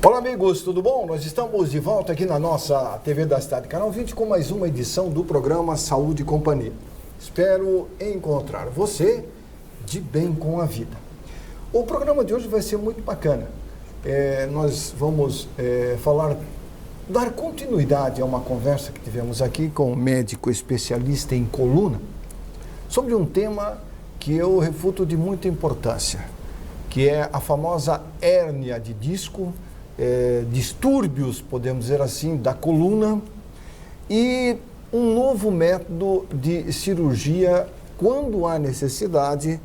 Olá amigos, tudo bom? Nós estamos de volta aqui na nossa TV da Cidade, Canal 20, com mais uma edição do programa Saúde e Companhia. Espero encontrar você de bem com a vida. O programa de hoje vai ser muito bacana. Nós vamos dar continuidade a uma conversa que tivemos aqui com um médico especialista em coluna, sobre um tema que eu refuto de muita importância, que é a famosa hérnia de disco, distúrbios, podemos dizer assim, da coluna, e um novo método de cirurgia quando há necessidade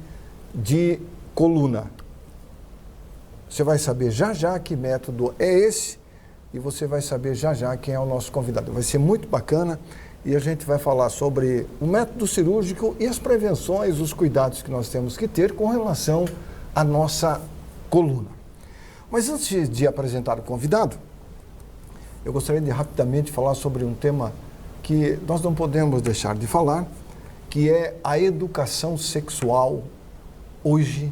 de coluna. Você vai saber já já que método é esse e você vai saber já já quem é o nosso convidado. Vai ser muito bacana e a gente vai falar sobre o método cirúrgico e as prevenções, os cuidados que nós temos que ter com relação à nossa coluna. Mas antes de apresentar o convidado, eu gostaria de rapidamente falar sobre um tema que nós não podemos deixar de falar, que é a educação sexual hoje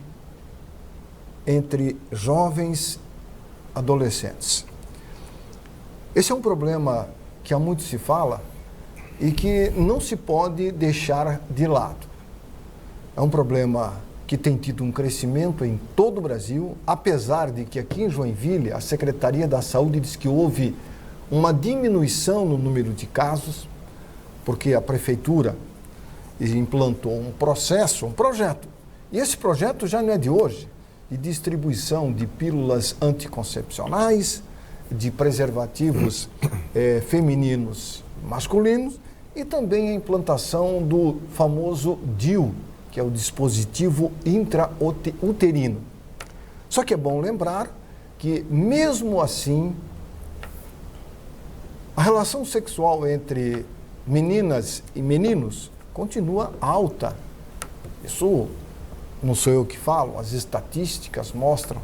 entre jovens adolescentes. Esse é um problema que há muito se fala e que não se pode deixar de lado. É um problema que tem tido um crescimento em todo o Brasil, apesar de que aqui em Joinville a Secretaria da Saúde diz que houve uma diminuição no número de casos, porque a Prefeitura implantou um projeto, e esse projeto já não é de hoje, de distribuição de pílulas anticoncepcionais, de preservativos femininos e masculinos, e também a implantação do famoso DIU, que é o dispositivo intrauterino. Só que é bom lembrar que, mesmo assim, a relação sexual entre meninas e meninos continua alta. Isso não sou eu que falo, as estatísticas mostram.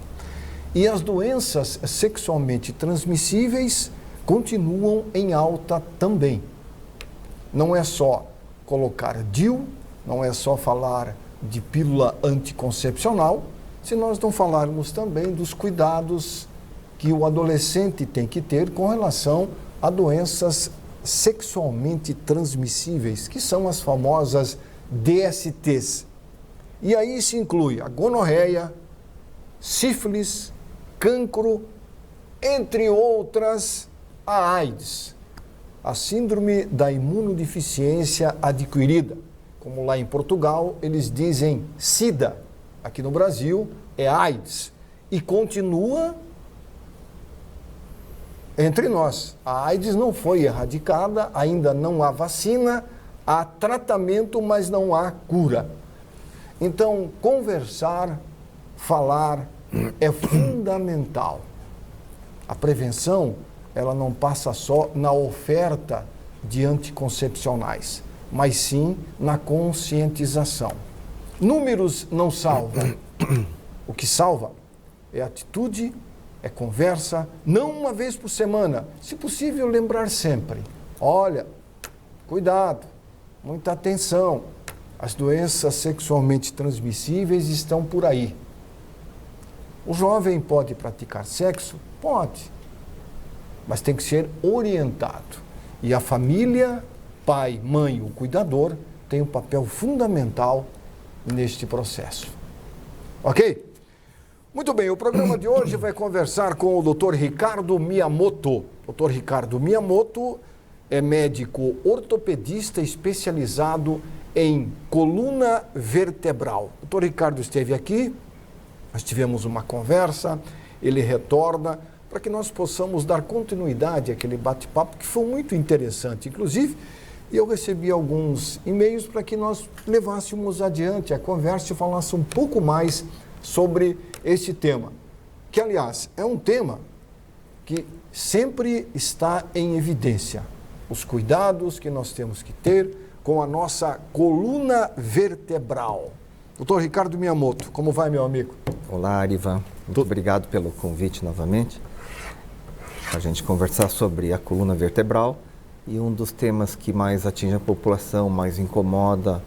E as doenças sexualmente transmissíveis continuam em alta também. Não é só colocar DIU, não é só falar de pílula anticoncepcional, se nós não falarmos também dos cuidados que o adolescente tem que ter com relação a doenças sexualmente transmissíveis, que são as famosas DSTs. E aí se inclui a gonorreia, sífilis, cancro, entre outras, a AIDS, a síndrome da imunodeficiência adquirida. Como lá em Portugal, eles dizem SIDA. Aqui no Brasil é AIDS. E continua entre nós. A AIDS não foi erradicada, ainda não há vacina, há tratamento, mas não há cura. Então, conversar, falar é fundamental. A prevenção, ela não passa só na oferta de anticoncepcionais, mas sim na conscientização. Números não salvam. O que salva é atitude, é conversa, não uma vez por semana. Se possível, lembrar sempre. Olha, cuidado, muita atenção. As doenças sexualmente transmissíveis estão por aí. O jovem pode praticar sexo? Pode. Mas tem que ser orientado. E a família, pai, mãe, o cuidador, tem um papel fundamental neste processo. Ok? Muito bem, o programa de hoje vai conversar com o Dr. Ricardo Miyamoto. Dr. Ricardo Miyamoto é médico ortopedista especializado em coluna vertebral. O Dr. Ricardo esteve aqui, nós tivemos uma conversa, ele retorna para que nós possamos dar continuidade àquele bate-papo que foi muito interessante. Inclusive, eu recebi alguns e-mails para que nós levássemos adiante a conversa e falasse um pouco mais sobre este tema, que, aliás, é um tema que sempre está em evidência. Os cuidados que nós temos que ter com a nossa coluna vertebral. Doutor Ricardo Miyamoto, como vai, meu amigo? Olá, Arivan. Muito obrigado pelo convite novamente. A gente conversar sobre a coluna vertebral e um dos temas que mais atinge a população, mais incomoda,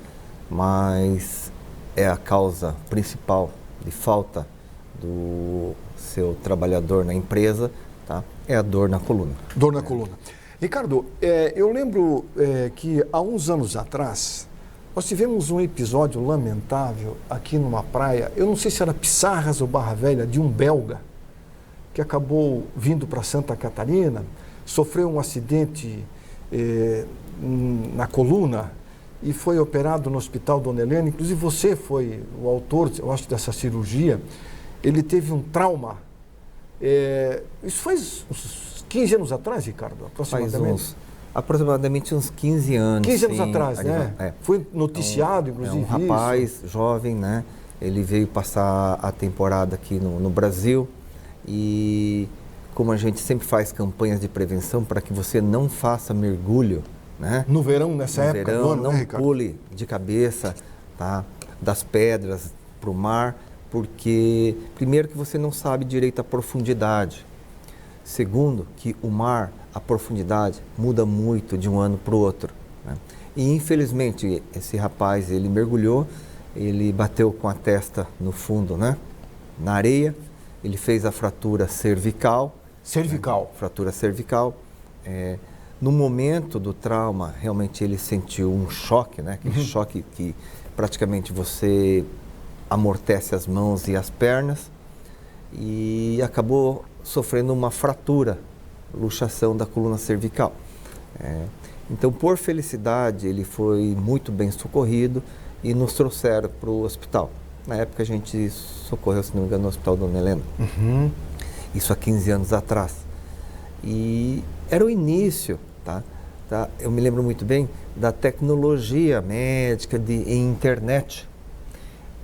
mais é a causa principal de falta seu trabalhador na empresa, tá? É a dor na coluna. Dor na coluna. Ricardo, eu lembro que há uns anos atrás, nós tivemos um episódio lamentável aqui numa praia, eu não sei se era Pissarras ou Barra Velha, de um belga, que acabou vindo para Santa Catarina, sofreu um acidente na coluna e foi operado no Hospital Dona Helena. Inclusive você foi o autor, eu acho, dessa cirurgia. Ele teve um trauma. Isso faz uns 15 anos atrás, Ricardo, aproximadamente? Aproximadamente uns 15 anos. 15 anos atrás, né? Foi noticiado, inclusive. Um rapaz jovem, né? Ele veio passar a temporada aqui no Brasil e, como a gente sempre faz campanhas de prevenção para que você não faça mergulho, né? No verão, nessa época do ano, não, né, Ricardo? Pule de cabeça, tá? Das pedras para o mar, porque, primeiro, que você não sabe direito a profundidade. Segundo, que o mar, a profundidade, muda muito de um ano para o outro, né? E, infelizmente, esse rapaz, ele mergulhou, ele bateu com a testa no fundo, né? Na areia, ele fez a fratura cervical. Cervical? Né? Fratura cervical. No momento do trauma, realmente ele sentiu um choque, né? Aquele choque que praticamente você amortece as mãos e as pernas e acabou sofrendo uma fratura, luxação da coluna cervical. Então, por felicidade, ele foi muito bem socorrido e nos trouxeram para o hospital. Na época, a gente socorreu, se não me engano, no Hospital Dona Helena. Isso há 15 anos atrás. E era o início, tá? Eu me lembro muito bem da tecnologia médica em internet.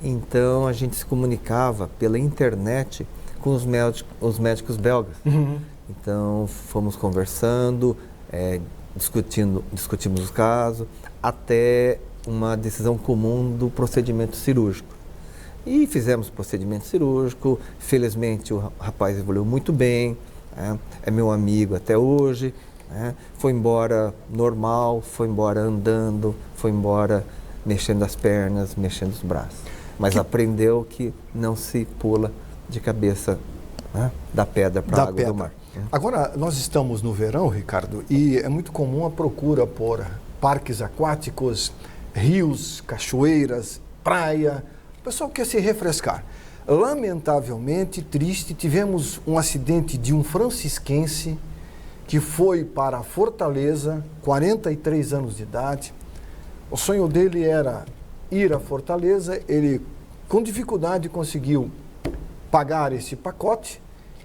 Então, a gente se comunicava pela internet com os médicos belgas. Então, fomos conversando, discutimos os casos, até uma decisão comum do procedimento cirúrgico. E fizemos o procedimento cirúrgico, felizmente o rapaz evoluiu muito bem, é meu amigo até hoje, foi embora normal, foi embora andando, foi embora mexendo as pernas, mexendo os braços. Mas aprendeu que não se pula de cabeça, né, da pedra para a água do mar. Agora, nós estamos no verão, Ricardo, e é muito comum a procura por parques aquáticos, rios, cachoeiras, praia. O pessoal quer se refrescar. Lamentavelmente, triste, tivemos um acidente de um francisquense que foi para Fortaleza, 43 anos de idade. O sonho dele era ir a Fortaleza, ele com dificuldade conseguiu pagar esse pacote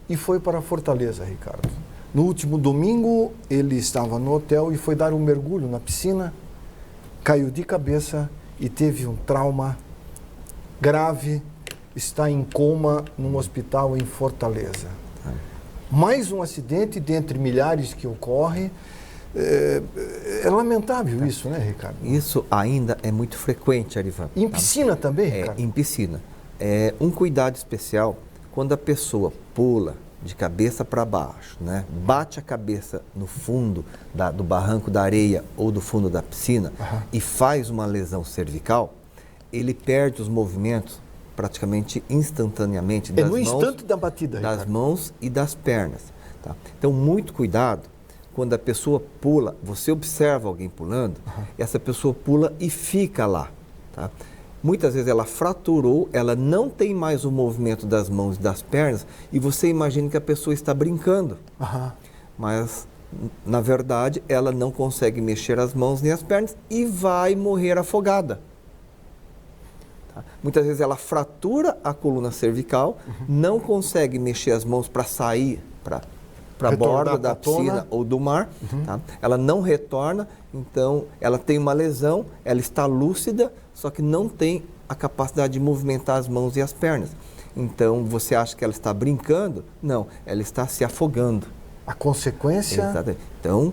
e foi para Fortaleza, Ricardo. No último domingo, ele estava no hotel e foi dar um mergulho na piscina, caiu de cabeça e teve um trauma grave, está em coma num hospital em Fortaleza. Mais um acidente dentre milhares que ocorre. É lamentável isso, né, Ricardo? Isso ainda é muito frequente, Arivan. Em piscina também, Ricardo? Em piscina. Um cuidado especial quando a pessoa pula de cabeça para baixo, né? Bate a cabeça no fundo do barranco da areia ou do fundo da piscina e faz uma lesão cervical, ele perde os movimentos praticamente instantaneamente das mãos, instante da batida, das Ricardo. Mãos e das pernas. Tá? Então, muito cuidado quando a pessoa pula, você observa alguém pulando, essa pessoa pula e fica lá. Tá? Muitas vezes ela fraturou, ela não tem mais o movimento das mãos e das pernas e você imagina que a pessoa está brincando. Mas, na verdade, ela não consegue mexer as mãos nem as pernas e vai morrer afogada. Tá? Muitas vezes ela fratura a coluna cervical, não consegue mexer as mãos para sair, para a borda da piscina ou do mar, tá? Ela não retorna, então ela tem uma lesão, ela está lúcida, só que não tem a capacidade de movimentar as mãos e as pernas. Então você acha que ela está brincando? Não, ela está se afogando. A consequência? Exatamente. Então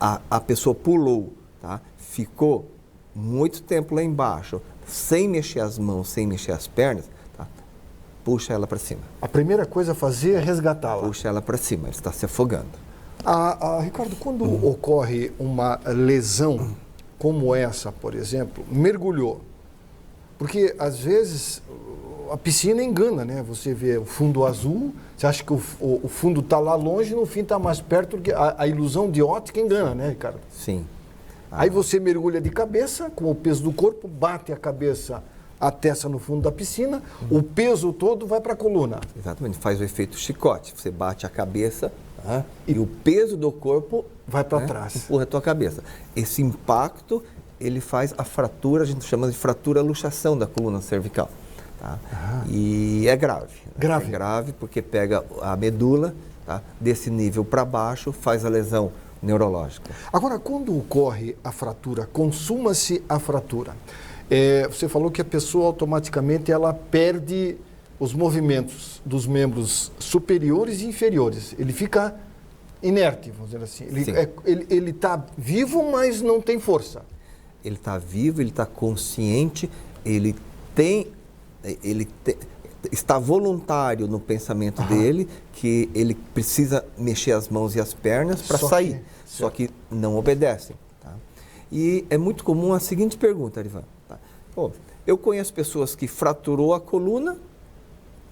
a pessoa pulou, tá? Ficou muito tempo lá embaixo, sem mexer as mãos, sem mexer as pernas, tá? Puxa ela para cima. A primeira coisa a fazer é resgatá-la. Puxa ela para cima, ela está se afogando. Ricardo, quando ocorre uma lesão como essa, por exemplo, mergulhou, porque às vezes a piscina engana, né? Você vê o fundo azul, você acha que o fundo está lá longe, no fim está mais perto, porque a ilusão de ótica engana, né, Ricardo? Sim. Aí você mergulha de cabeça, com o peso do corpo, bate a cabeça, a testa no fundo da piscina, o peso todo vai para a coluna. Exatamente, faz o efeito chicote. Você bate a cabeça e o peso do corpo vai para trás. Empurra a tua cabeça. Esse impacto, ele faz a fratura, a gente chama de fratura luxação da coluna cervical. Tá? E é grave. Grave. É grave porque pega a medula, tá? Desse nível para baixo, faz a lesão neurológica. Agora, quando ocorre a fratura, consuma-se a fratura. Você falou que a pessoa automaticamente ela perde os movimentos dos membros superiores e inferiores. Ele fica inerte, vamos dizer assim. Ele está vivo, mas não tem força. Ele está vivo, ele está consciente, está voluntário no pensamento dele que ele precisa mexer as mãos e as pernas para sair, só que não obedecem. Tá? E é muito comum a seguinte pergunta, Arivan. Tá? Pô, eu conheço pessoas que fraturou a coluna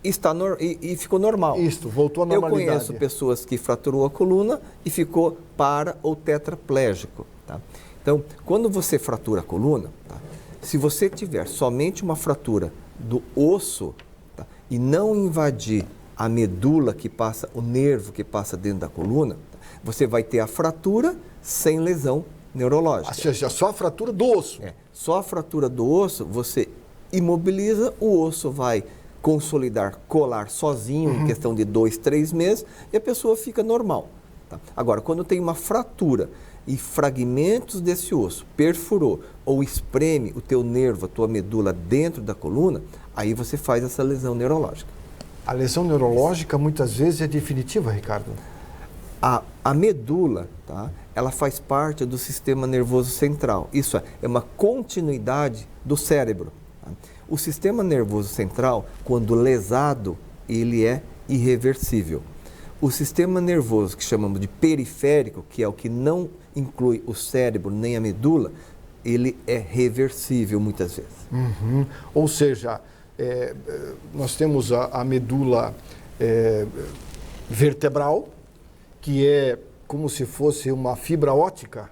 e ficou normal. Isso, voltou à normalidade. Eu conheço pessoas que fraturou a coluna e ficou para ou tetraplégico. Tá? Então, quando você fratura a coluna, tá? Se você tiver somente uma fratura do osso, tá? E não invadir a medula que passa, o nervo que passa dentro da coluna, tá? Você vai ter a fratura sem lesão neurológica. Ou seja, só a fratura do osso. Só a fratura do osso, você imobiliza, o osso vai consolidar, colar sozinho em questão de 2, 3 meses e a pessoa fica normal. Tá? Agora, quando tem uma fratura e fragmentos desse osso perfurou ou espreme o teu nervo, a tua medula dentro da coluna, aí você faz essa lesão neurológica. A lesão neurológica muitas vezes é definitiva, Ricardo? A medula, tá? Ela faz parte do sistema nervoso central. Isso é uma continuidade do cérebro. Tá? O sistema nervoso central, quando lesado, ele é irreversível. O sistema nervoso que chamamos de periférico, que é o que não inclui o cérebro nem a medula, ele é reversível muitas vezes. Ou seja, nós temos a medula vertebral, que é como se fosse uma fibra óptica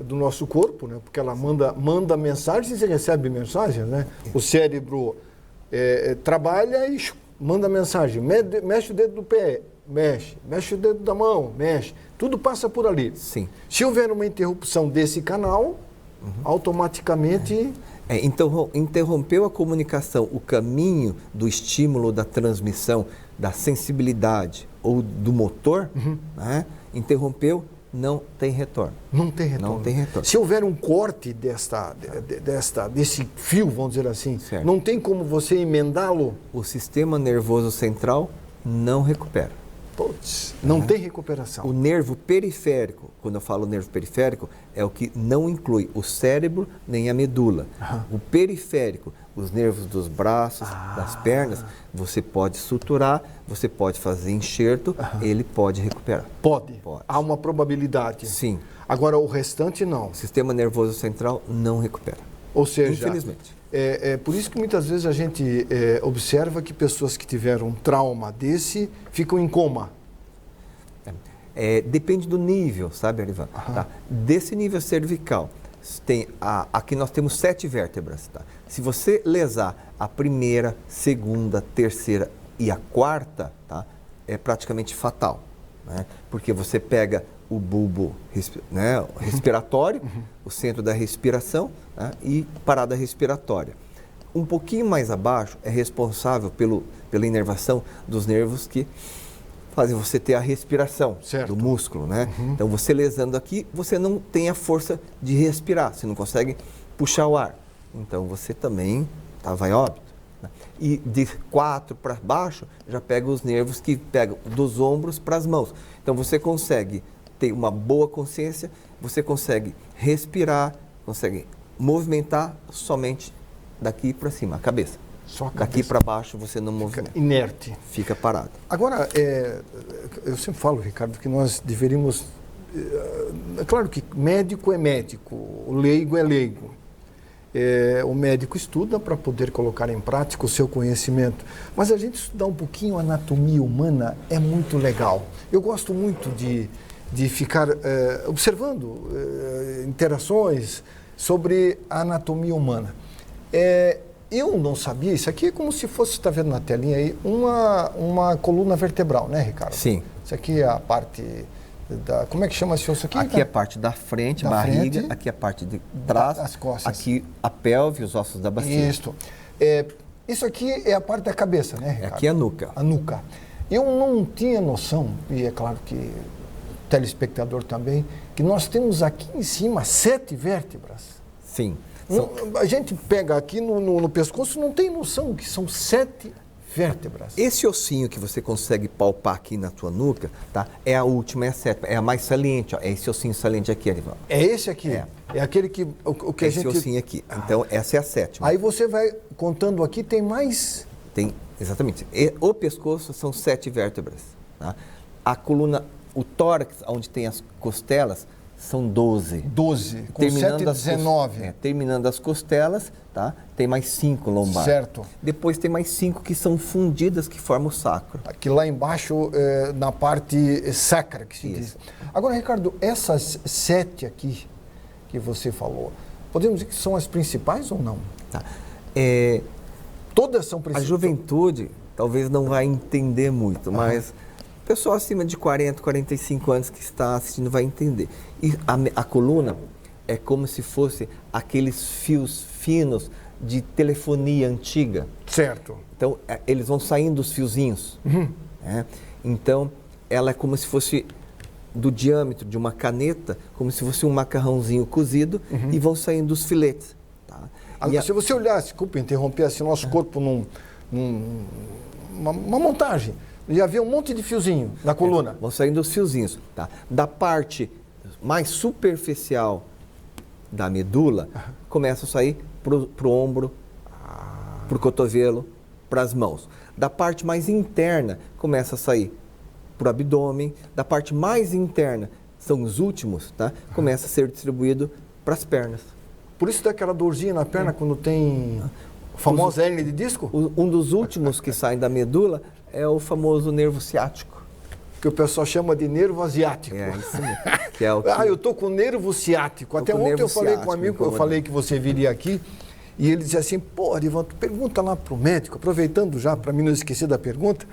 do nosso corpo, né? Porque ela manda mensagens e recebe mensagens, né? O cérebro trabalha e manda mensagem, mexe o dedo do pé, mexe o dedo da mão, mexe. Tudo passa por ali. Sim. Se houver uma interrupção desse canal, automaticamente... Então, interrompeu a comunicação, o caminho do estímulo, da transmissão, da sensibilidade ou do motor, né? Interrompeu, não tem retorno. Não tem retorno. Não tem retorno. Se houver um corte desse fio, vamos dizer assim, certo, não tem como você emendá-lo? O sistema nervoso central não recupera. Putz, não tem recuperação. O nervo periférico, quando eu falo nervo periférico, é o que não inclui o cérebro nem a medula. O periférico, os nervos dos braços, das pernas, você pode suturar, você pode fazer enxerto, ele pode recuperar. Pode? Há uma probabilidade? Sim. Agora, o restante não? O sistema nervoso central não recupera. Ou seja, infelizmente. Por isso que muitas vezes a gente observa que pessoas que tiveram um trauma desse ficam em coma. Depende do nível, sabe, Arivan? Tá? Desse nível cervical, aqui nós temos 7 vértebras. Tá? Se você lesar a primeira, segunda, terceira e a quarta, tá? É praticamente fatal. Né? Porque você pega o bulbo respiratório, o centro da respiração, né? E parada respiratória. Um pouquinho mais abaixo é responsável pela inervação dos nervos que fazem você ter a respiração do músculo, né? Então, você lesando aqui, você não tem a força de respirar, você não consegue puxar o ar. Então, você também vai óbito. Né? E de 4 para baixo, já pega os nervos que pegam dos ombros para as mãos. Então, você consegue ter uma boa consciência, você consegue respirar, consegue movimentar somente daqui para cima, a cabeça. Só a cabeça. Daqui para baixo você não movimenta. Fica inerte. Fica parado. Agora, eu sempre falo, Ricardo, que nós deveríamos... É claro que médico é médico, o leigo é leigo. o médico estuda para poder colocar em prática o seu conhecimento. Mas a gente estudar um pouquinho a anatomia humana é muito legal. Eu gosto muito de ficar observando interações sobre a anatomia humana. Eu não sabia, isso aqui é como se fosse, está vendo na telinha aí, uma coluna vertebral, né, Ricardo? Sim. Isso aqui é a parte como é que chama esse osso aqui? Aqui é a parte da frente, da barriga, frente, aqui é a parte de trás, as costas. Aqui a pelve, os ossos da bacia. Isso aqui é a parte da cabeça, né, Ricardo? Aqui é a nuca. A nuca. Eu não tinha noção, e é claro que o telespectador também, que nós temos aqui em cima 7 vértebras. Sim. A gente pega aqui no pescoço, não tem noção que são 7 vértebras. Esse ossinho que você consegue palpar aqui na tua nuca, tá? É a última, é a sétima, é a mais saliente, ó. É esse ossinho saliente aqui, Arivaldo. É esse aqui? É aquele que, o que a gente... Esse ossinho aqui. Então, essa é a sétima. Aí você vai contando aqui, tem mais... Exatamente. O pescoço são 7 vértebras. Tá? A coluna, o tórax, onde tem as costelas, são 12. 12, com 7, 19. Terminando as costelas, tá? Tem mais 5 lombar. Certo. Depois tem mais 5 que são fundidas, que formam o sacro. Aqui lá embaixo, na parte sacra, que se diz. Agora, Ricardo, essas 7 aqui que você falou, podemos dizer que são as principais ou não? Tá. Todas são principais. A juventude talvez não vai entender muito, mas... O pessoal acima de 40, 45 anos que está assistindo vai entender. E a coluna é como se fosse aqueles fios finos de telefonia antiga. Certo. Então, eles vão saindo dos fiozinhos. Né? Então, ela é como se fosse do diâmetro de uma caneta, como se fosse um macarrãozinho cozido, e vão saindo os filetes. Tá? Se você olhar, desculpa interromper, assim, nosso corpo uma montagem, já havia um monte de fiozinho na coluna. Vão saindo os fiozinhos. Tá? Da parte mais superficial da medula, começa a sair para o ombro, para o cotovelo, para as mãos. Da parte mais interna, começa a sair para o abdômen. Da parte mais interna, são os últimos, tá? Começa a ser distribuído para as pernas. Por isso dá aquela dorzinha na perna quando tem a famosa hérnia de disco? Um dos últimos que saem da medula é o famoso nervo ciático. Que o pessoal chama de nervo asiático. É isso mesmo. Que é o que... eu tô com nervo ciático. Até ontem eu falei com um amigo, eu falei que você viria aqui, e ele dizia assim, pô, Arivaldo, pergunta lá pro médico, aproveitando já, para mim não esquecer da pergunta,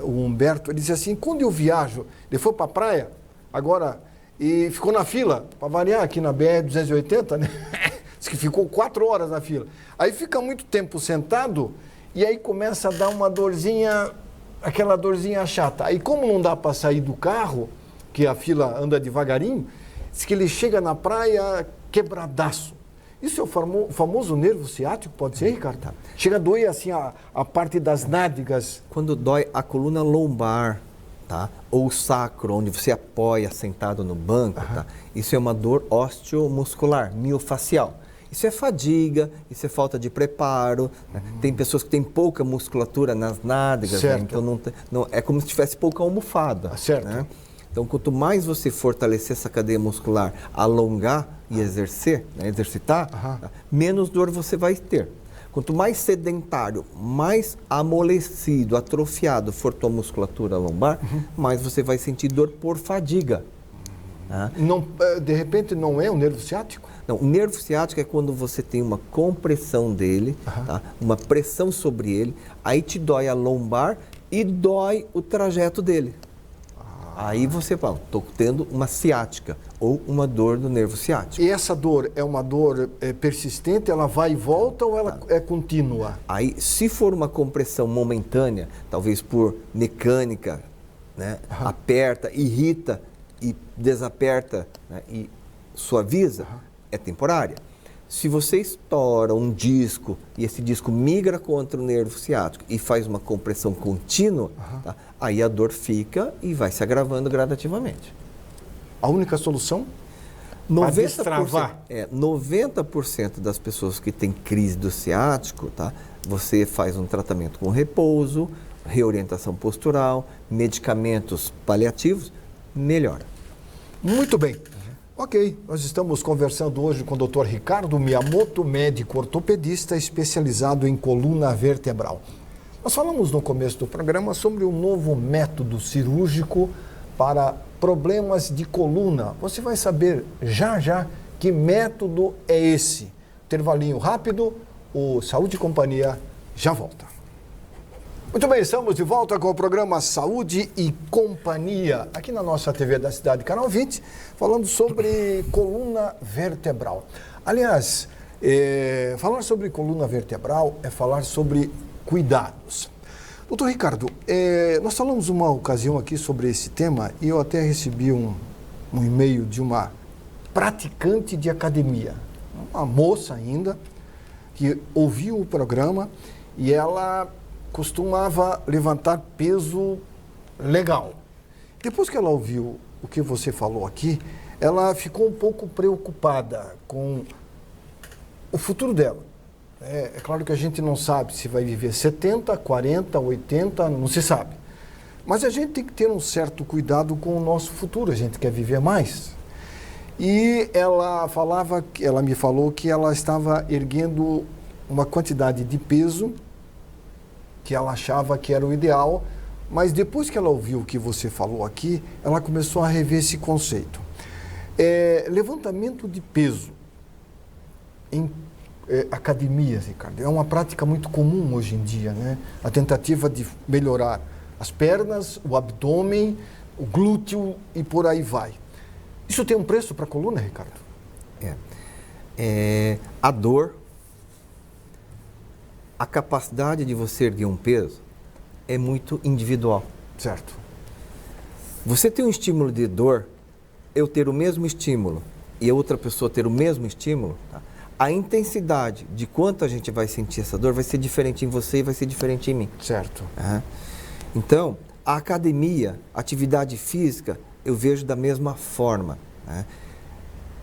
o Humberto, ele dizia assim, quando eu viajo, ele foi para a praia, agora, e ficou na fila, para variar, aqui na BR-280, né? Diz que ficou 4 horas na fila. Aí fica muito tempo sentado, e aí começa a dar uma dorzinha, aquela dorzinha chata. Aí como não dá para sair do carro, que a fila anda devagarinho, diz que ele chega na praia quebradaço. Isso é o famoso nervo ciático, pode ser, Ricardo? Chega a doer assim a parte das nádegas. Quando dói a coluna lombar, tá? Ou o sacro, onde você apoia sentado no banco, tá? Isso é uma dor osteomuscular, miofacial. Isso é fadiga, isso é falta de preparo. Né? Tem pessoas que têm pouca musculatura nas nádegas, né? Então é como se tivesse pouca almofada. Certo. Né? Então, quanto mais você fortalecer essa cadeia muscular, alongar e exercitar, tá? Menos dor você vai ter. Quanto mais sedentário, mais amolecido, atrofiado for tua musculatura lombar, mais você vai sentir dor por fadiga. Tá? Não, de repente não é um nervo ciático? Não, o nervo ciático é quando você tem uma compressão dele, tá? Uma pressão sobre ele, aí te dói a lombar e dói o trajeto dele. Aí você fala, estou tendo uma ciática ou uma dor do nervo ciático. E essa dor é uma dor persistente, ela vai e volta ou ela é contínua? Aí, se for uma compressão momentânea, talvez por mecânica, né? Aperta, irrita e desaperta, né? E suaviza, é temporária. Se você estoura um disco e esse disco migra contra o nervo ciático e faz uma compressão contínua, tá? Aí a dor fica e vai se agravando gradativamente. A única solução? 90% das pessoas que têm crise do ciático, tá? Você faz um tratamento com repouso, reorientação postural, medicamentos paliativos, melhora. Muito bem. Ok, nós estamos conversando hoje com o Dr. Ricardo Miyamoto, médico ortopedista especializado em coluna vertebral. Nós falamos no começo do programa sobre um novo método cirúrgico para problemas de coluna. Você vai saber já já que método é esse. Intervalinho rápido, o Saúde e Companhia já volta. Muito bem, estamos de volta com o programa Saúde e Companhia, aqui na nossa TV da Cidade, Canal 20, falando sobre coluna vertebral. Aliás, falar sobre coluna vertebral é falar sobre cuidados. Doutor Ricardo, nós falamos uma ocasião aqui sobre esse tema e eu até recebi um e-mail de uma praticante de academia, uma moça ainda, que ouviu o programa e ela costumava levantar peso legal. Depois que ela ouviu o que você falou aqui, ela ficou um pouco preocupada com o futuro dela. É claro que a gente não sabe se vai viver 70, 40, 80, não se sabe. Mas a gente tem que ter um certo cuidado com o nosso futuro, a gente quer viver mais. E ela me falou que ela estava erguendo uma quantidade de peso que ela achava que era o ideal, mas depois que ela ouviu o que você falou aqui, ela começou a rever esse conceito. Levantamento de peso em academias, Ricardo, é uma prática muito comum hoje em dia, né? A tentativa de melhorar as pernas, o abdômen, o glúteo e por aí vai. Isso tem um preço para a coluna, Ricardo? A dor, a capacidade de você erguer um peso é muito individual. Certo. Você tem um estímulo de dor, eu ter o mesmo estímulo e a outra pessoa ter o mesmo estímulo, tá? A intensidade de quanto a gente vai sentir essa dor vai ser diferente em você e vai ser diferente em mim. Certo. Então, a academia, a atividade física, eu vejo da mesma forma. Né?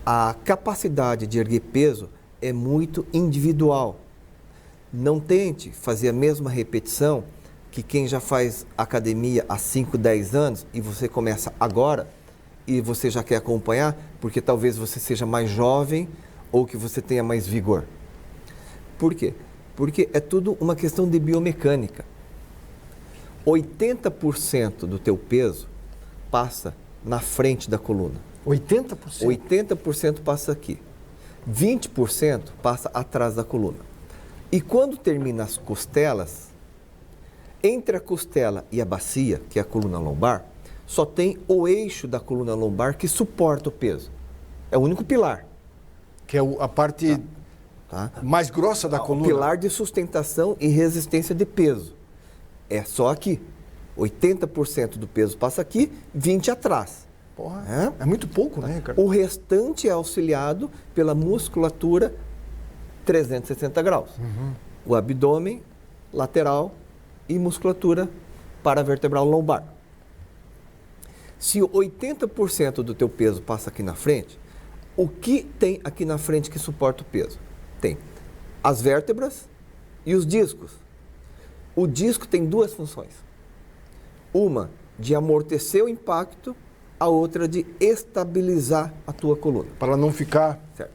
A capacidade de erguer peso é muito individual. Não tente fazer a mesma repetição que quem já faz academia há 5, 10 anos e você começa agora e você já quer acompanhar, porque talvez você seja mais jovem ou que você tenha mais vigor. Por quê? Porque é tudo uma questão de biomecânica. 80% do teu peso passa na frente da coluna. 80%? 80% passa aqui. 20% passa atrás da coluna. E quando termina as costelas, entre a costela e a bacia, que é a coluna lombar, só tem o eixo da coluna lombar que suporta o peso. É o único pilar. Que é a parte mais grossa da coluna. O pilar de sustentação e resistência de peso. É só aqui. 80% do peso passa aqui, 20% atrás. Porra, é muito pouco, né, Ricardo? O restante é auxiliado pela musculatura 360 graus. O abdômen, lateral e musculatura paravertebral lombar. Se 80% do teu peso passa aqui na frente, o que tem aqui na frente que suporta o peso? Tem as vértebras e os discos. O disco tem duas funções. Uma de amortecer o impacto, a outra de estabilizar a tua coluna. Para não ficar... Certo.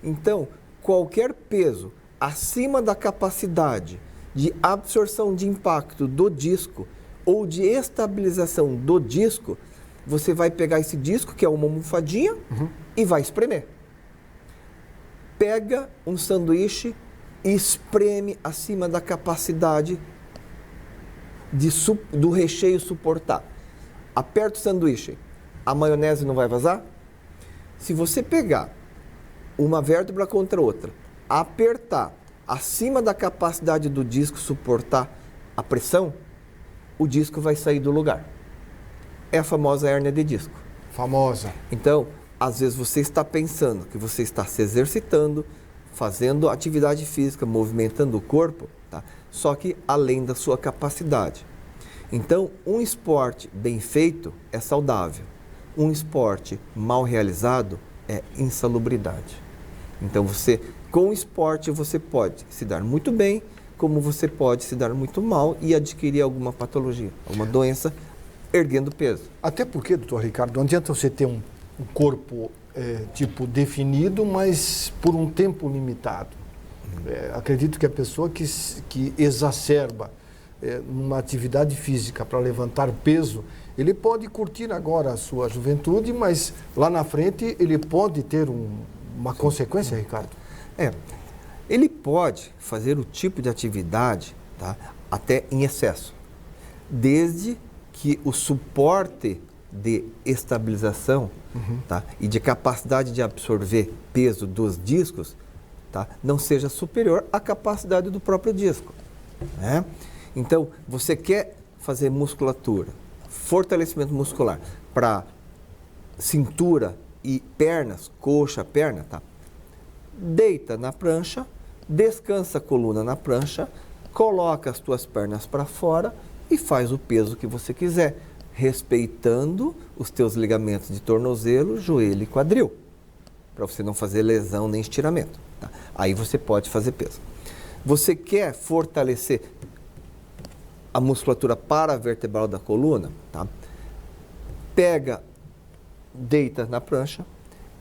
Então, qualquer peso acima da capacidade de absorção de impacto do disco ou de estabilização do disco, você vai pegar esse disco, que é uma almofadinha, e vai espremer. Pega um sanduíche e espreme acima da capacidade do recheio suportar. Aperta o sanduíche, a maionese não vai vazar? Se você pegar uma vértebra contra outra, apertar acima da capacidade do disco suportar a pressão, o disco vai sair do lugar. É a famosa hérnia de disco. Famosa. Então, às vezes você está pensando que você está se exercitando, fazendo atividade física, movimentando o corpo, tá? Só que além da sua capacidade. Então, um esporte bem feito é saudável. Um esporte mal realizado é insalubridade. Então, com o esporte, você pode se dar muito bem, como você pode se dar muito mal e adquirir alguma patologia, alguma doença, erguendo peso. Até porque, doutor Ricardo, não adianta você ter um um corpo tipo definido, mas por um tempo limitado. Acredito que a pessoa que exacerba numa atividade física para levantar peso, ele pode curtir agora a sua juventude, mas lá na frente ele pode ter uma consequência, Ricardo? Ele pode fazer o tipo de atividade, tá, até em excesso, desde que o suporte de estabilização, tá, e de capacidade de absorver peso dos discos, tá, não seja superior à capacidade do próprio disco, né? Então, você quer fazer musculatura, fortalecimento muscular para cintura e pernas, coxa, perna, tá? Deita na prancha, descansa a coluna na prancha, coloca as tuas pernas para fora e faz o peso que você quiser, respeitando os teus ligamentos de tornozelo, joelho e quadril, para você não fazer lesão nem estiramento, tá? Aí você pode fazer peso. Você quer fortalecer a musculatura paravertebral da coluna, tá? Deita na prancha,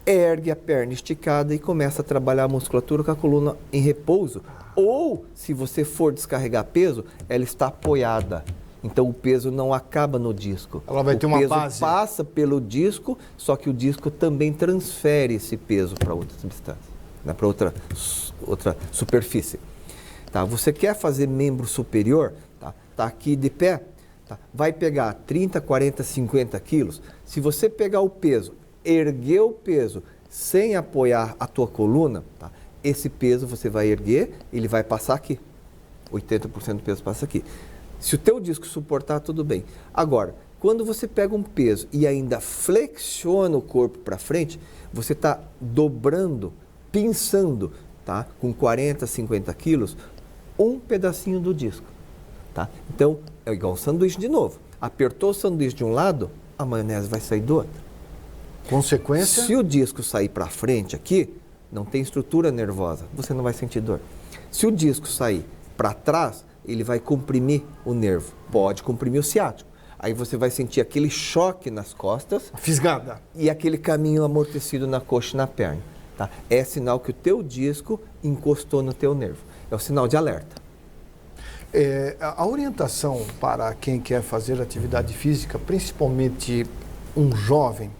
ergue a perna esticada e começa a trabalhar a musculatura com a coluna em repouso. Ou, se você for descarregar peso, ela está apoiada. Então, o peso não acaba no disco. Ela vai ter uma base. O peso passa pelo disco, só que o disco também transfere esse peso para outra substância, né? Para outra superfície. Tá? Você quer fazer membro superior? Tá aqui de pé, tá? Vai pegar 30, 40, 50 quilos. Se você pegar o peso, erguer o peso sem apoiar a tua coluna, tá? Esse peso você vai erguer, ele vai passar aqui. 80% do peso passa aqui. Se o teu disco suportar, tudo bem. Agora, quando você pega um peso e ainda flexiona o corpo para frente, você está dobrando, pinçando, tá? Com 40, 50 quilos, um pedacinho do disco. Tá? Então, é igual o sanduíche de novo. Apertou o sanduíche de um lado, a maionese vai sair do outro. Consequência? Se o disco sair para frente aqui, não tem estrutura nervosa, você não vai sentir dor. Se o disco sair para trás, ele vai comprimir o nervo. Pode comprimir o ciático. Aí você vai sentir aquele choque nas costas. Fisgada. E aquele caminho amortecido na coxa e na perna. Tá? É sinal que o teu disco encostou no teu nervo. É o sinal de alerta. A orientação para quem quer fazer atividade física, principalmente um jovem,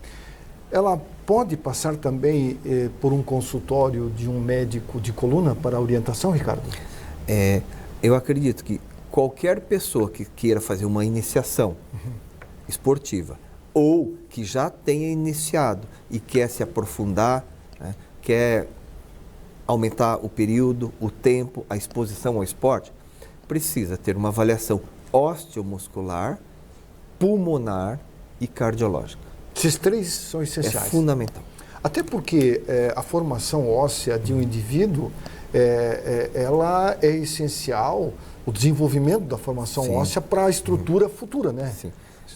ela pode passar também por um consultório de um médico de coluna para orientação, Ricardo? Eu acredito que qualquer pessoa que queira fazer uma iniciação esportiva ou que já tenha iniciado e quer se aprofundar, né, quer aumentar o período, o tempo, a exposição ao esporte, precisa ter uma avaliação osteomuscular, pulmonar e cardiológica. Esses três são essenciais. É fundamental. Até porque a formação óssea de um indivíduo, ela é essencial, o desenvolvimento da formação óssea para a estrutura futura, né? Sim.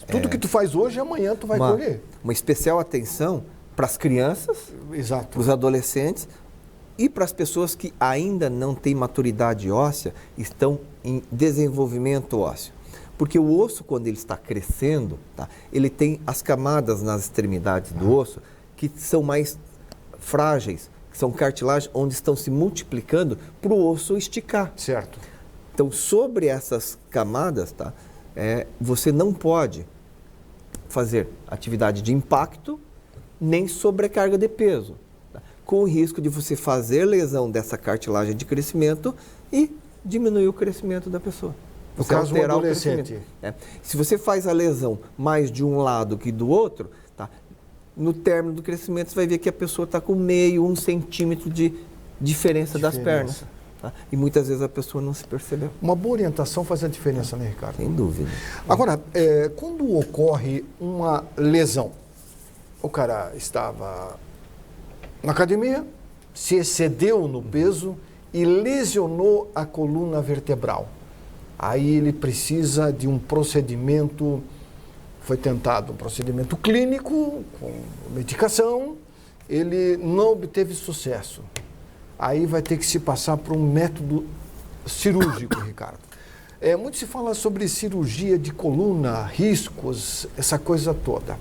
Tudo que tu faz hoje, amanhã tu vai colher. Uma especial atenção para as crianças, para os adolescentes, e para as pessoas que ainda não têm maturidade óssea, estão em desenvolvimento ósseo. Porque o osso, quando ele está crescendo, tá, ele tem as camadas nas extremidades do osso que são mais frágeis, que são cartilagens, onde estão se multiplicando para o osso esticar. Certo. Então, sobre essas camadas, tá, você não pode fazer atividade de impacto nem sobrecarga de peso, com o risco de você fazer lesão dessa cartilagem de crescimento e diminuir o crescimento da pessoa. No caso do adolescente. Se você faz a lesão mais de um lado que do outro, tá, no término do crescimento você vai ver que a pessoa está com meio, 1 centímetro de diferença das pernas. Tá? E muitas vezes a pessoa não se percebeu. Uma boa orientação faz a diferença, né, Ricardo? Sem dúvida. Agora, quando ocorre uma lesão, o cara estava na academia, se excedeu no peso e lesionou a coluna vertebral. Aí ele precisa de um procedimento, foi tentado um procedimento clínico, com medicação, ele não obteve sucesso. Aí vai ter que se passar por um método cirúrgico, Ricardo. Muito se fala sobre cirurgia de coluna, riscos, essa coisa toda.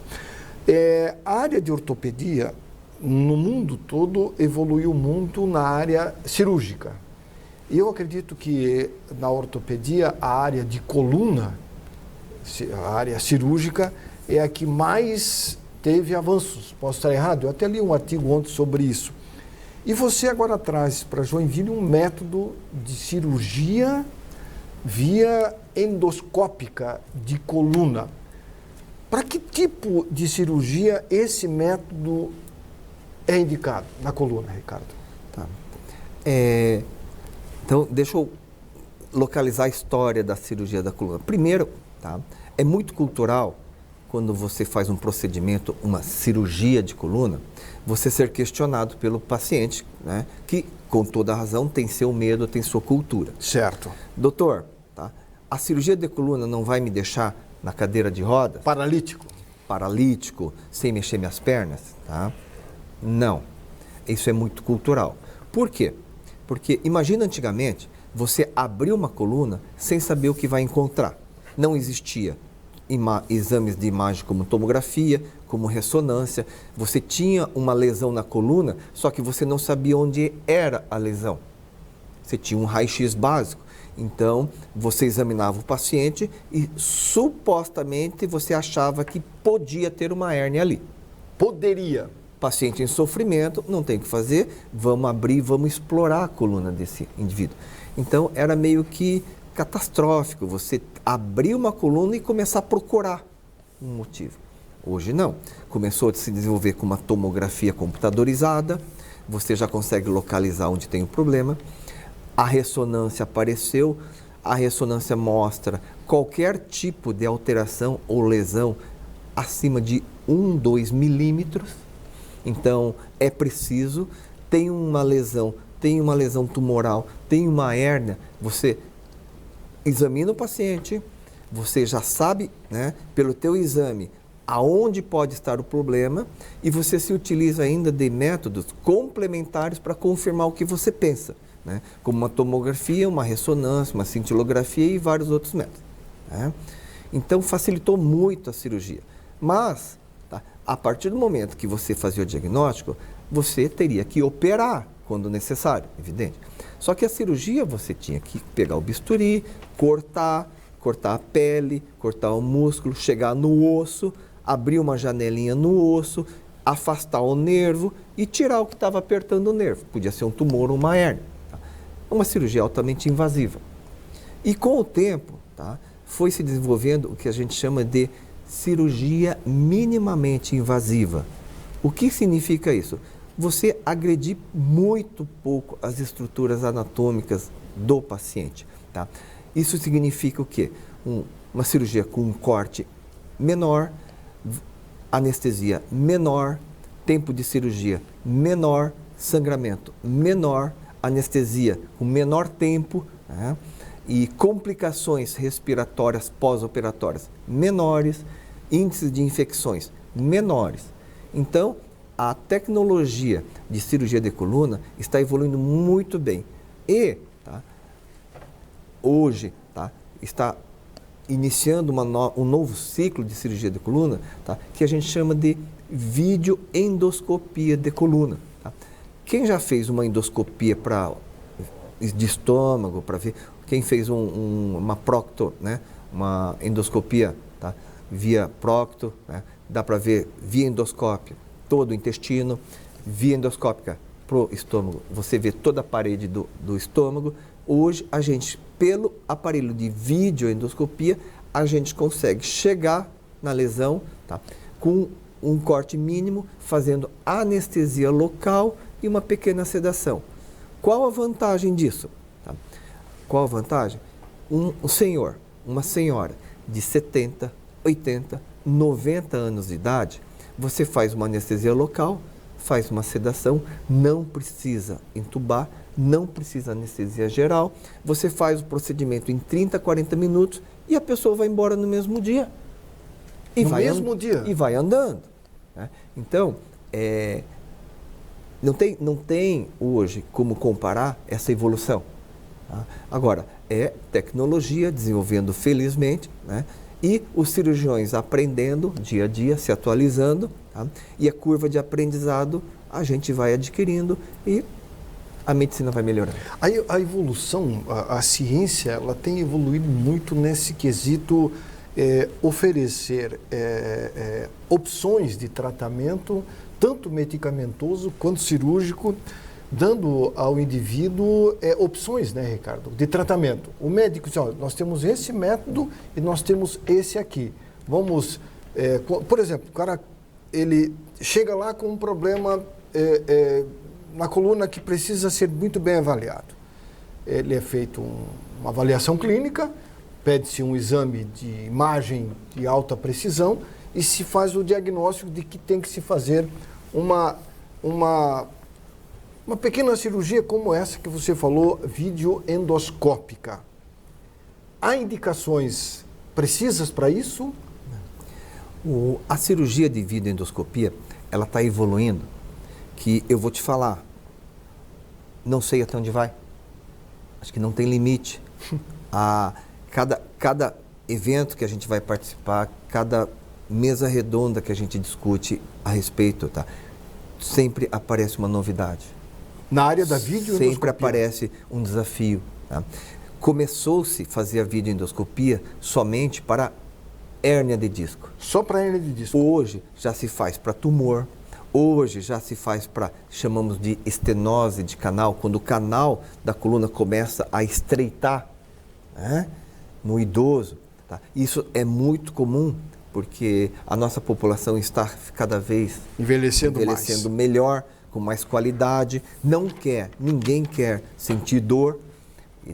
A área de ortopedia, no mundo todo, evoluiu muito na área cirúrgica. E eu acredito que na ortopedia, a área de coluna, a área cirúrgica, é a que mais teve avanços. Posso estar errado? Eu até li um artigo ontem sobre isso. E você agora traz para Joinville um método de cirurgia via endoscópica de coluna. Para que tipo de cirurgia esse método é indicado na coluna, Ricardo? Tá. Então, deixa eu localizar a história da cirurgia da coluna. Primeiro, tá, é muito cultural, quando você faz um procedimento, uma cirurgia de coluna, você ser questionado pelo paciente, né, que, com toda a razão, tem seu medo, tem sua cultura. Certo. Doutor, tá, a cirurgia de coluna não vai me deixar na cadeira de rodas? Paralítico? Paralítico, sem mexer minhas pernas? Tá? Não. Isso é muito cultural. Por quê? Porque imagina antigamente, você abriu uma coluna sem saber o que vai encontrar. Não existia exames de imagem como tomografia, como ressonância. Você tinha uma lesão na coluna, só que você não sabia onde era a lesão. Você tinha um raio-x básico. Então, você examinava o paciente e supostamente você achava que podia ter uma hérnia ali. Poderia. Paciente em sofrimento, não tem o que fazer, vamos abrir, vamos explorar a coluna desse indivíduo. Então, era meio que catastrófico você abrir uma coluna e começar a procurar um motivo. Hoje não. Começou a se desenvolver com uma tomografia computadorizada, você já consegue localizar onde tem o problema. A ressonância apareceu, a ressonância mostra qualquer tipo de alteração ou lesão acima de 1, 2 milímetros. Então, é preciso, tem uma lesão tumoral, tem uma hérnia, você examina o paciente, você já sabe, né, pelo teu exame, aonde pode estar o problema e você se utiliza ainda de métodos complementares para confirmar o que você pensa, né, como uma tomografia, uma ressonância, uma cintilografia e vários outros métodos. Né? Então, facilitou muito a cirurgia. Mas, tá, a partir do momento que você fazia o diagnóstico, você teria que operar quando necessário, evidente. Só que a cirurgia você tinha que pegar o bisturi, cortar a pele, cortar o músculo, chegar no osso, abrir uma janelinha no osso, afastar o nervo e tirar o que estava apertando o nervo. Podia ser um tumor ou uma hérnia. Tá? Uma cirurgia altamente invasiva. E com o tempo, tá, foi se desenvolvendo o que a gente chama de cirurgia minimamente invasiva. O que significa isso? Você agredir muito pouco as estruturas anatômicas do paciente. Tá? Isso significa o quê? Uma cirurgia com um corte menor, anestesia menor, tempo de cirurgia menor, sangramento menor, anestesia com menor tempo, né? E complicações respiratórias pós-operatórias menores, índices de infecções menores. Então, a tecnologia de cirurgia de coluna está evoluindo muito bem. E, tá, hoje, tá, está iniciando um novo ciclo de cirurgia de coluna, tá, que a gente chama de videoendoscopia de coluna. Tá? Quem já fez uma endoscopia de estômago, para ver, quem fez uma procto, né, uma endoscopia, tá, via procto, né, dá para ver via endoscópio todo o intestino, via endoscópica para o estômago, você vê toda a parede do estômago. Hoje, a gente, pelo aparelho de videoendoscopia, a gente consegue chegar na lesão, tá, com um corte mínimo, fazendo anestesia local e uma pequena sedação. Qual a vantagem disso? Tá? Qual a vantagem? Um senhor, uma senhora de 70, 80, 90 anos de idade, você faz uma anestesia local, faz uma sedação, não precisa entubar, não precisa anestesia geral, você faz o procedimento em 30, 40 minutos e a pessoa vai embora no mesmo dia. E vai andando. Né? Então, não tem hoje como comparar essa evolução. Tá? Agora, é tecnologia desenvolvendo felizmente, né? E os cirurgiões aprendendo dia a dia, se atualizando, tá? E a curva de aprendizado a gente vai adquirindo e a medicina vai melhorando. A evolução, a ciência, ela tem evoluído muito nesse quesito oferecer opções de tratamento, tanto medicamentoso quanto cirúrgico, dando ao indivíduo opções, né, Ricardo, de tratamento. O médico diz, ó, nós temos esse método e nós temos esse aqui. Vamos, por exemplo, o cara, ele chega lá com um problema na coluna que precisa ser muito bem avaliado. Ele é feito uma avaliação clínica, pede-se um exame de imagem de alta precisão e se faz o diagnóstico de que tem que se fazer uma pequena cirurgia como essa que você falou, videoendoscópica. Há indicações precisas para isso? A cirurgia de videoendoscopia, ela está evoluindo, que eu vou te falar, não sei até onde vai, acho que não tem limite. Cada evento que a gente vai participar, cada mesa redonda que a gente discute a respeito, tá? Sempre aparece uma novidade. Na área da videoendoscopia? Sempre aparece um desafio. Tá? Começou-se a fazer a videoendoscopia somente para hérnia de disco. Só para hérnia de disco? Hoje já se faz para tumor, hoje já se faz para, chamamos de estenose de canal, quando o canal da coluna começa a estreitar, né? No idoso. Tá? Isso é muito comum, porque a nossa população está cada vez envelhecendo mais. Melhor, com mais qualidade, ninguém quer sentir dor.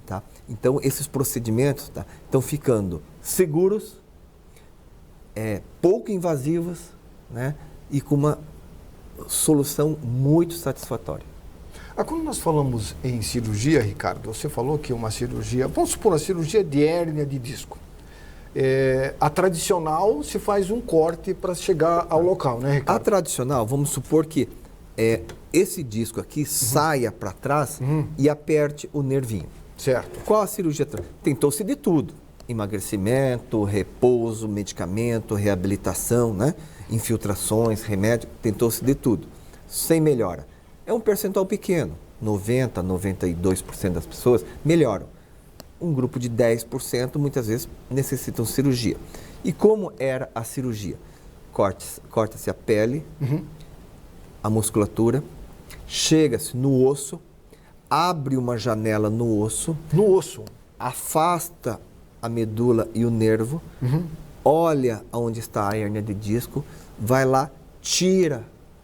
Tá? Então, esses procedimentos estão ficando seguros, pouco invasivos, né? E com uma solução muito satisfatória. Quando nós falamos em cirurgia, Ricardo, você falou que uma cirurgia, vamos supor, a cirurgia de hérnia de disco. A tradicional se faz um corte para chegar ao local, né, Ricardo? A tradicional, vamos supor que esse disco aqui saia para trás e aperte o nervinho. Certo. Qual a cirurgia? Tentou-se de tudo. Emagrecimento, repouso, medicamento, reabilitação, né? Infiltrações, remédio, tentou-se de tudo. Sem melhora. É um percentual pequeno, 90%, 92% das pessoas melhoram. Um grupo de 10% muitas vezes necessitam cirurgia. E como era a cirurgia? Corta-se a pele, a musculatura, chega-se no osso, abre uma janela no osso. No osso? Afasta a medula e o nervo, olha onde está a hérnia de disco, vai lá, tira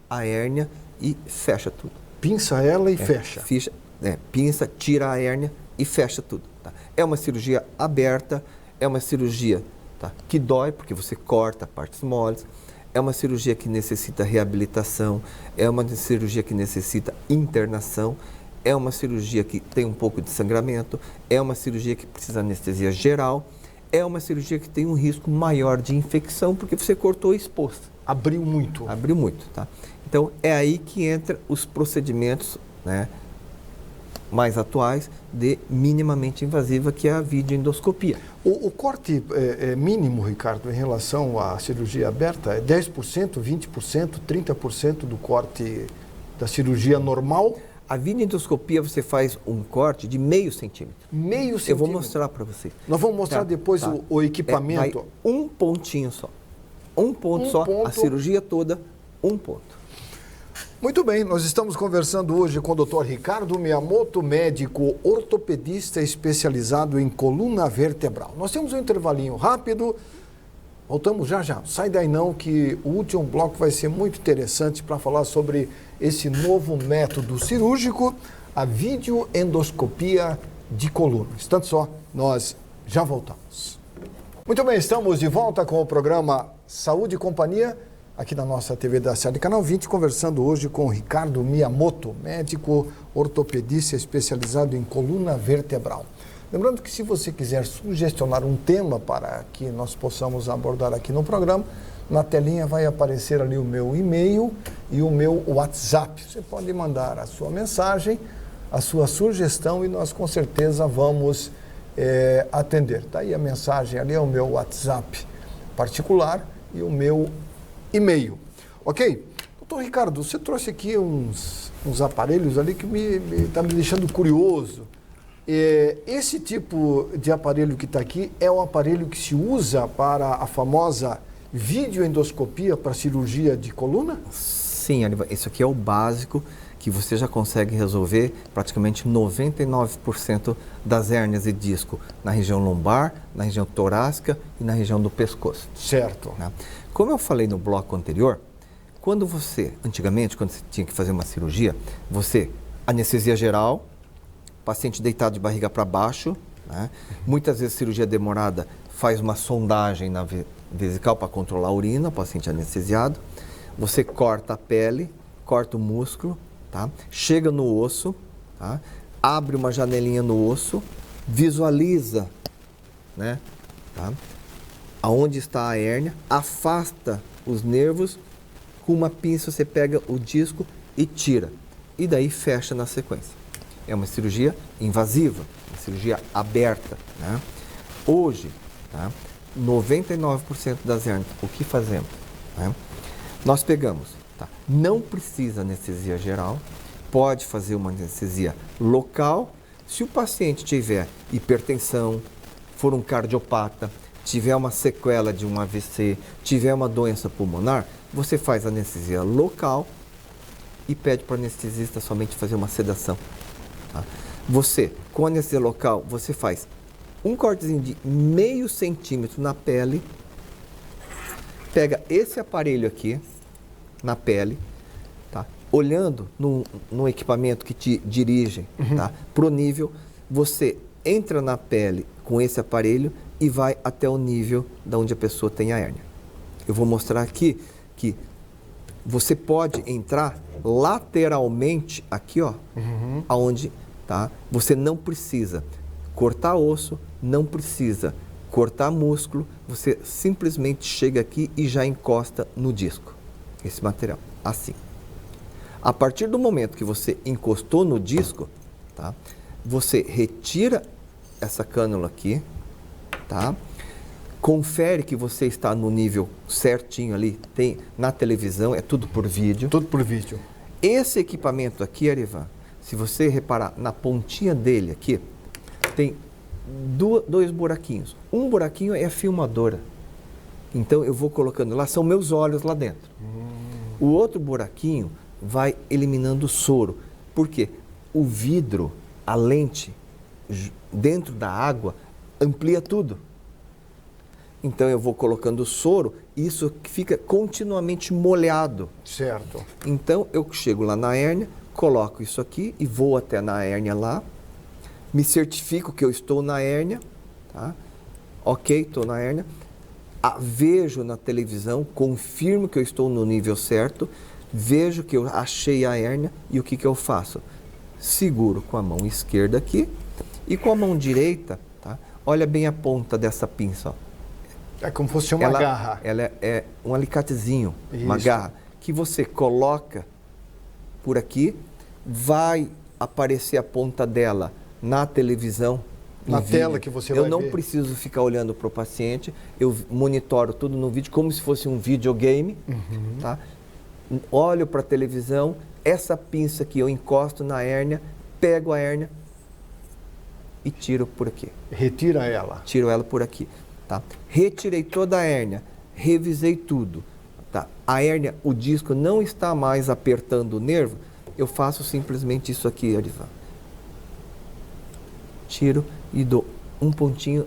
a hérnia e fecha tudo. Pinça ela e fecha. Pinça, tira a hérnia e fecha tudo. Tá? É uma cirurgia aberta, é uma cirurgia que dói, porque você corta partes moles, é uma cirurgia que necessita reabilitação, é uma cirurgia que necessita internação, é uma cirurgia que tem um pouco de sangramento, é uma cirurgia que precisa de anestesia geral, é uma cirurgia que tem um risco maior de infecção, porque você cortou exposto. Abriu muito. Abriu muito, tá? Então, é aí que entra os procedimentos, né, mais atuais de minimamente invasiva, que é a videoendoscopia. O corte mínimo, Ricardo, em relação à cirurgia aberta, é 10%, 20%, 30% do corte da cirurgia normal? A videoendoscopia você faz um corte de meio centímetro. Meio centímetro? Eu vou mostrar para você. Nós vamos mostrar depois o equipamento. Vai um pontinho só. Um ponto só, a cirurgia toda, um ponto. Muito bem, nós estamos conversando hoje com o Dr. Ricardo Miyamoto, médico ortopedista especializado em coluna vertebral. Nós temos um intervalinho rápido, voltamos já já. Sai daí não, que o último bloco vai ser muito interessante para falar sobre esse novo método cirúrgico, a videoendoscopia de coluna. Instante só, nós já voltamos. Muito bem, estamos de volta com o programa Saúde e Companhia, aqui na nossa TV da Cidade, Canal 20, conversando hoje com o Ricardo Miyamoto, médico ortopedista especializado em coluna vertebral. Lembrando que se você quiser sugestionar um tema para que nós possamos abordar aqui no programa, na telinha vai aparecer ali o meu e-mail e o meu WhatsApp. Você pode mandar a sua mensagem, a sua sugestão e nós com certeza vamos atender. Tá aí a mensagem, ali é o meu WhatsApp. particular e o meu e-mail. Ok? Doutor Ricardo, você trouxe aqui uns aparelhos ali que tá me deixando curioso. Esse tipo de aparelho que está aqui é um aparelho que se usa para a famosa videoendoscopia para cirurgia de coluna? Sim, Aníbal, isso aqui é o básico que você já consegue resolver praticamente 99% das hérnias de disco na região lombar, na região torácica e na região do pescoço. Certo. Né? Como eu falei no bloco anterior, antigamente, quando você tinha que fazer uma cirurgia, anestesia geral, paciente deitado de barriga para baixo, né? Muitas vezes cirurgia demorada, faz uma sondagem na vesical para controlar a urina, o paciente anestesiado, você corta a pele, corta o músculo, tá? Chega no osso, tá? Abre uma janelinha no osso, visualiza, né? Tá? Aonde está a hérnia, afasta os nervos, com uma pinça você pega o disco e tira, e daí fecha na sequência. É uma cirurgia invasiva, uma cirurgia aberta, né? Hoje, tá? 99% das hérnias, o que fazemos? Né? Nós pegamos, tá? Não precisa anestesia geral, pode fazer uma anestesia local. Se o paciente tiver hipertensão, for um cardiopata, tiver uma sequela de um AVC, tiver uma doença pulmonar, você faz anestesia local e pede para o anestesista somente fazer uma sedação. Tá? Você, com anestesia local, você faz um cortezinho de meio centímetro na pele, pega esse aparelho aqui na pele, tá? Olhando no equipamento que te dirige, tá? Pro nível, você entra na pele com esse aparelho e vai até o nível da onde a pessoa tem a hérnia. Eu vou mostrar aqui que você pode entrar lateralmente aqui, ó, aonde, tá? Você não precisa cortar osso, não precisa cortar músculo, você simplesmente chega aqui e já encosta no disco, esse material, assim. A partir do momento que você encostou no disco, tá? Você retira essa cânula aqui, tá? Confere que você está no nível certinho ali, tem na televisão, é tudo por vídeo. Tudo por vídeo. Esse equipamento aqui, Arivan, se você reparar na pontinha dele aqui, tem dois buraquinhos. Um buraquinho é a filmadora. Então eu vou colocando lá, são meus olhos lá dentro. O outro buraquinho vai eliminando o soro. Por quê? O vidro, a lente, dentro da água, amplia tudo. Então eu vou colocando soro, isso fica continuamente molhado. Certo. Então eu chego lá na hérnia, coloco isso aqui e vou até na hérnia lá, me certifico que eu estou na hérnia, tá? Ok, estou na hérnia, vejo na televisão, confirmo que eu estou no nível certo, vejo que eu achei a hérnia e o que eu faço? Seguro com a mão esquerda aqui e com a mão direita, tá? Olha bem a ponta dessa pinça, ó. É como se fosse uma garra. Ela é um alicatezinho, Isso. uma garra, que você coloca por aqui, vai aparecer a ponta dela na televisão. Na tela que você vai ver. Eu não preciso ficar olhando para o paciente, eu monitoro tudo no vídeo, como se fosse um videogame, tá? Olho para a televisão, essa pinça aqui eu encosto na hérnia, pego a hérnia e tiro por aqui. Retira ela. Tiro ela por aqui. Tá? Retirei toda a hérnia, revisei tudo. Tá? A hérnia, o disco não está mais apertando o nervo, eu faço simplesmente isso aqui, Arivan. Tiro e dou um pontinho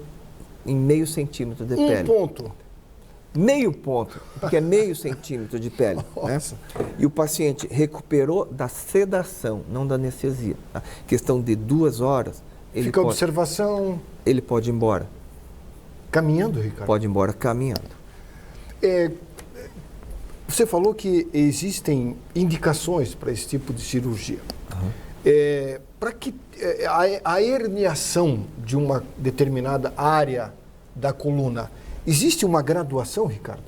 em meio centímetro de pele. Um ponto? Meio ponto, porque é meio centímetro de pele. Né? E o paciente recuperou da sedação, não da anestesia. Tá? Questão de 2 horas. Fica a observação. Ele pode ir embora. Caminhando, Ricardo? Pode ir embora caminhando. Você falou que existem indicações para esse tipo de cirurgia. Para que a herniação de uma determinada área da coluna, existe uma graduação, Ricardo?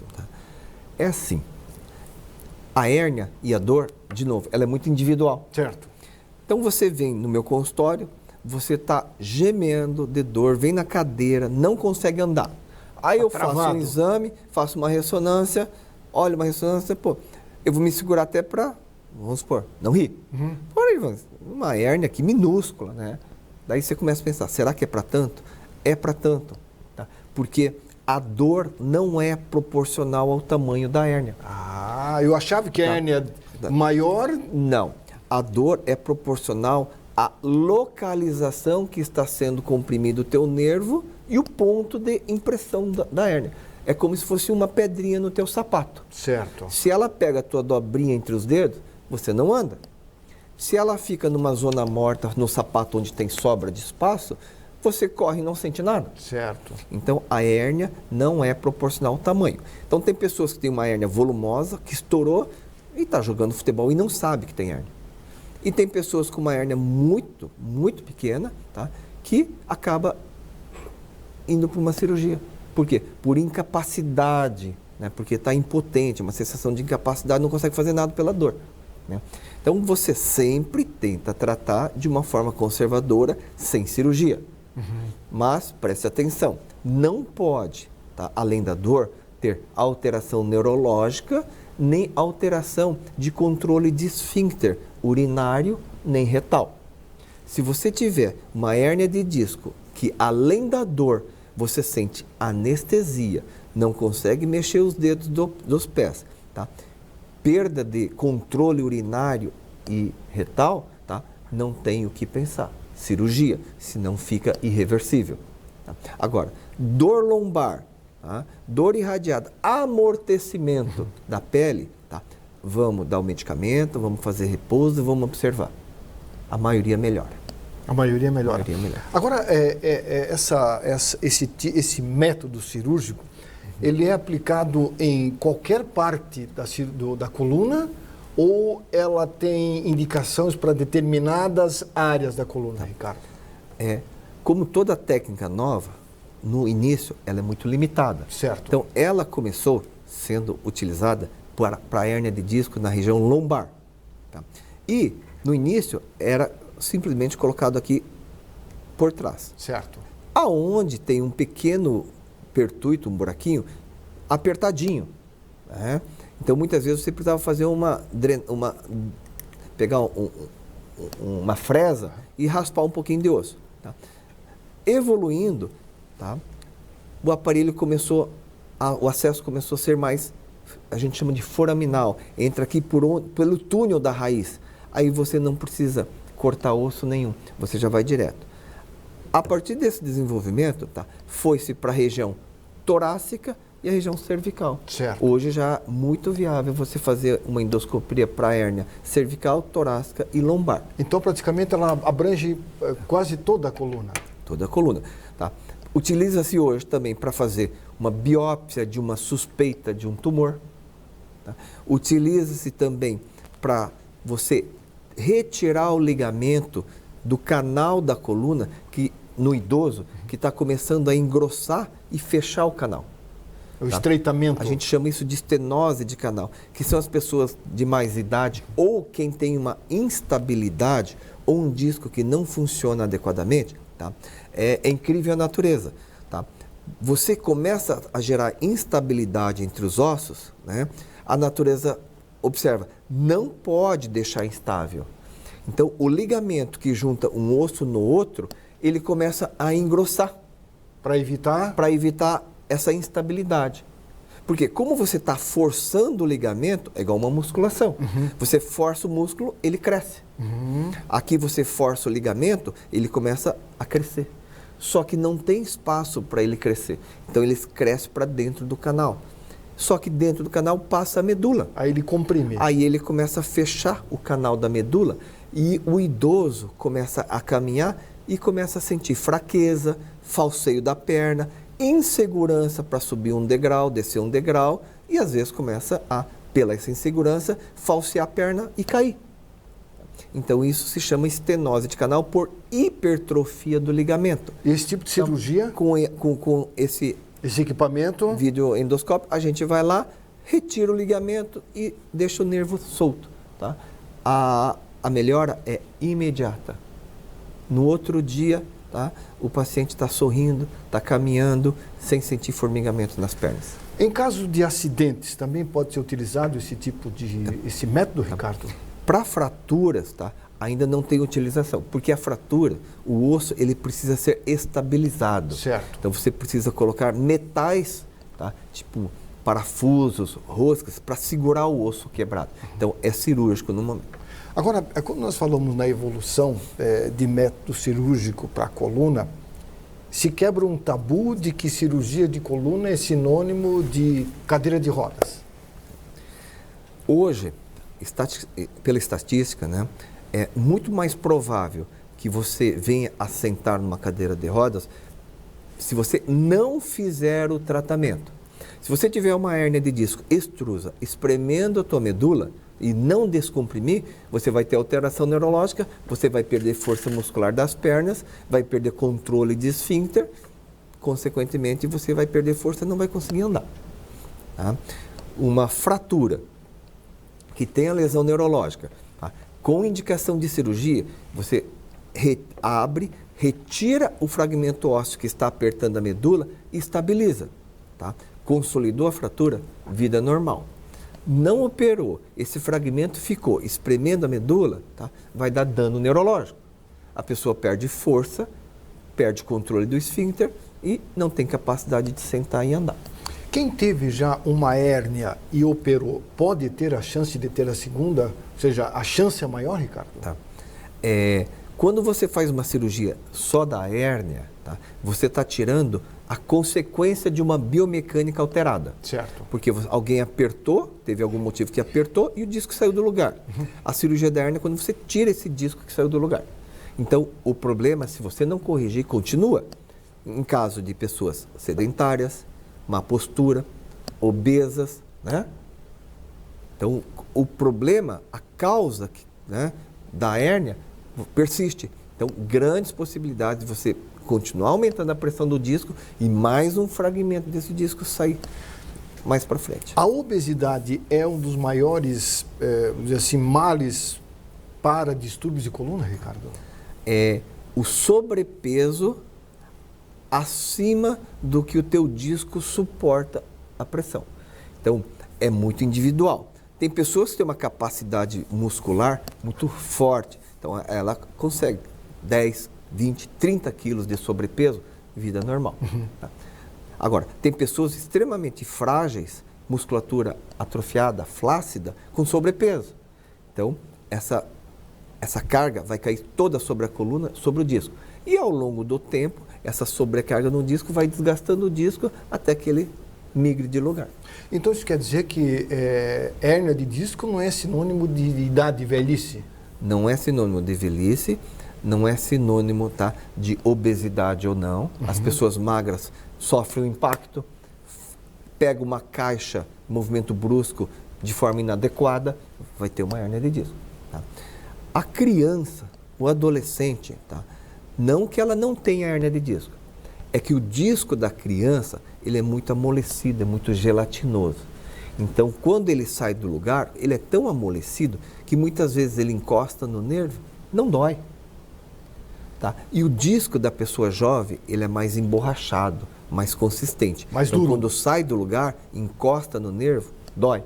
É assim. A hérnia e a dor, de novo, ela é muito individual. Certo. Então você vem no meu consultório, você está gemendo de dor, vem na cadeira, não consegue andar. Aí eu travado. faço um exame, faço uma ressonância, olho uma ressonância, pô, eu vou me segurar até para, vamos supor, não rir. Por aí, uma hérnia aqui minúscula, né? Daí você começa a pensar, será que é para tanto? É para tanto, tá? Porque a dor não é proporcional ao tamanho da hérnia. Ah, eu achava que a hérnia maior... Não, a dor é proporcional à localização que está sendo comprimido o teu nervo e o ponto de impressão da hérnia. É como se fosse uma pedrinha no teu sapato. Certo. Se ela pega a tua dobrinha entre os dedos, você não anda. Se ela fica numa zona morta, no sapato onde tem sobra de espaço, você corre e não sente nada. Certo. Então, a hérnia não é proporcional ao tamanho. Então, tem pessoas que têm uma hérnia volumosa, que estourou e está jogando futebol e não sabe que tem hérnia. E tem pessoas com uma hérnia muito, muito pequena, tá? Que acaba indo para uma cirurgia. Por quê? Por incapacidade, né? Porque está impotente, uma sensação de incapacidade, não consegue fazer nada pela dor, né? Então, você sempre tenta tratar de uma forma conservadora, sem cirurgia. Mas, preste atenção, não pode, tá, além da dor, ter alteração neurológica, nem alteração de controle de esfíncter urinário, nem retal. Se você tiver uma hérnia de disco, que além da dor, você sente anestesia, não consegue mexer os dedos dos pés, tá? Perda de controle urinário e retal, tá? Não tem o que pensar. Cirurgia, senão fica irreversível. Tá? Agora, dor lombar, tá? Dor irradiada, amortecimento da pele, tá? Vamos dar o medicamento, vamos fazer repouso, vamos observar. A maioria melhora. A maioria melhora. A maioria melhora. Agora, esse método cirúrgico, ele é aplicado em qualquer parte da coluna ou ela tem indicações para determinadas áreas da coluna, Ricardo? Como toda técnica nova, no início ela é muito limitada. Certo. Então, ela começou sendo utilizada para a hérnia de disco na região lombar. Tá? E, no início, era simplesmente colocado aqui por trás. Certo. Aonde tem um pequeno pertuito, um buraquinho, apertadinho, né? Então, muitas vezes você precisava fazer pegar uma fresa e raspar um pouquinho de osso. Tá? Evoluindo, tá? O aparelho o acesso começou a ser mais, a gente chama de foraminal, entra aqui pelo túnel da raiz. Aí você não precisa cortar osso nenhum, você já vai direto. A partir desse desenvolvimento, tá? Foi-se para a região torácica e a região cervical. Certo. Hoje já é muito viável você fazer uma endoscopia para hérnia cervical, torácica e lombar. Então, praticamente, ela abrange quase toda a coluna. Toda a coluna. Tá? Utiliza-se hoje também para fazer uma biópsia de uma suspeita de um tumor. Tá? Utiliza-se também para você retirar o ligamento do canal da coluna, que no idoso, que está começando a engrossar e fechar o canal. O estreitamento. A gente chama isso de estenose de canal, que são as pessoas de mais idade ou quem tem uma instabilidade ou um disco que não funciona adequadamente. Tá? É incrível a natureza. Tá? Você começa a gerar instabilidade entre os ossos, né? A natureza observa, não pode deixar instável. Então, o ligamento que junta um osso no outro, ele começa a engrossar. Para evitar? Para evitar essa instabilidade. Porque como você está forçando o ligamento, é igual uma musculação. Você força o músculo, ele cresce. Aqui você força o ligamento, ele começa a crescer. Só que não tem espaço para ele crescer. Então ele cresce para dentro do canal. Só que dentro do canal passa a medula. Aí ele comprime. Aí ele começa a fechar o canal da medula e o idoso começa a caminhar e começa a sentir fraqueza, falseio da perna, insegurança para subir um degrau, descer um degrau e às vezes começa a, pela essa insegurança, falsear a perna e cair. Então isso se chama estenose de canal por hipertrofia do ligamento. Esse tipo de cirurgia? Então, com esse equipamento? Videoendoscópio, a gente vai lá, retira o ligamento e deixa o nervo solto. Tá? A melhora é imediata. No outro dia, tá? O paciente está sorrindo, está caminhando, sem sentir formigamento nas pernas. Em caso de acidentes, também pode ser utilizado esse método, Ricardo? Para fraturas, tá? Ainda não tem utilização, porque a fratura, o osso, ele precisa ser estabilizado. Certo. Então você precisa colocar metais, tá? Tipo parafusos, roscas, para segurar o osso quebrado. Então é cirúrgico no momento. Agora, quando nós falamos na evolução de método cirúrgico para a coluna, se quebra um tabu de que cirurgia de coluna é sinônimo de cadeira de rodas. Hoje, pela estatística, né, é muito mais provável que você venha a sentar numa cadeira de rodas se você não fizer o tratamento. Se você tiver uma hérnia de disco extrusa, espremendo a tua medula e não descomprimir, você vai ter alteração neurológica, você vai perder força muscular das pernas, vai perder controle de esfíncter, consequentemente você vai perder força e não vai conseguir andar. Tá? Uma fratura que tem a lesão neurológica, tá? Com indicação de cirurgia, você abre, retira o fragmento ósseo que está apertando a medula e estabiliza. Tá? Consolidou a fratura, vida normal. Não operou, esse fragmento ficou espremendo a medula, tá? Vai dar dano neurológico. A pessoa perde força, perde controle do esfíncter e não tem capacidade de sentar e andar. Quem teve já uma hérnia e operou, pode ter a chance de ter a segunda? Ou seja, a chance é maior, Ricardo? Tá. Quando você faz uma cirurgia só da hérnia, tá? Você está tirando a consequência de uma biomecânica alterada. Certo. Porque alguém apertou, teve algum motivo que apertou e o disco saiu do lugar. A cirurgia da hérnia é quando você tira esse disco que saiu do lugar. Então, o problema, se você não corrigir, continua. Em caso de pessoas sedentárias, má postura, obesas, né? Então, o problema, a causa, né, da hérnia persiste. Então, grandes possibilidades de você continuar aumentando a pressão do disco e mais um fragmento desse disco sair mais para frente. A obesidade é um dos maiores, vamos dizer assim, males para distúrbios de coluna, Ricardo? É o sobrepeso acima do que o teu disco suporta a pressão. Então, é muito individual. Tem pessoas que têm uma capacidade muscular muito forte, então ela consegue 10, 20, 30 quilos de sobrepeso, vida normal. Tá? Agora, tem pessoas extremamente frágeis, musculatura atrofiada, flácida, com sobrepeso. Então, essa carga vai cair toda sobre a coluna, sobre o disco. E ao longo do tempo, essa sobrecarga no disco vai desgastando o disco até que ele migre de lugar. Então, isso quer dizer que hérnia de disco não é sinônimo de idade, de velhice? Não é sinônimo de velhice. Não é sinônimo, tá, de obesidade ou não. As pessoas magras sofrem um impacto, pega uma caixa, movimento brusco, de forma inadequada, vai ter uma hérnia de disco. Tá? A criança, o adolescente, tá, não que ela não tenha hérnia de disco, é que o disco da criança ele é muito amolecido, é muito gelatinoso. Então, quando ele sai do lugar, ele é tão amolecido que muitas vezes ele encosta no nervo, não dói. Tá? E o disco da pessoa jovem, ele é mais emborrachado, mais consistente. Mais então, duro. Quando sai do lugar, encosta no nervo, dói.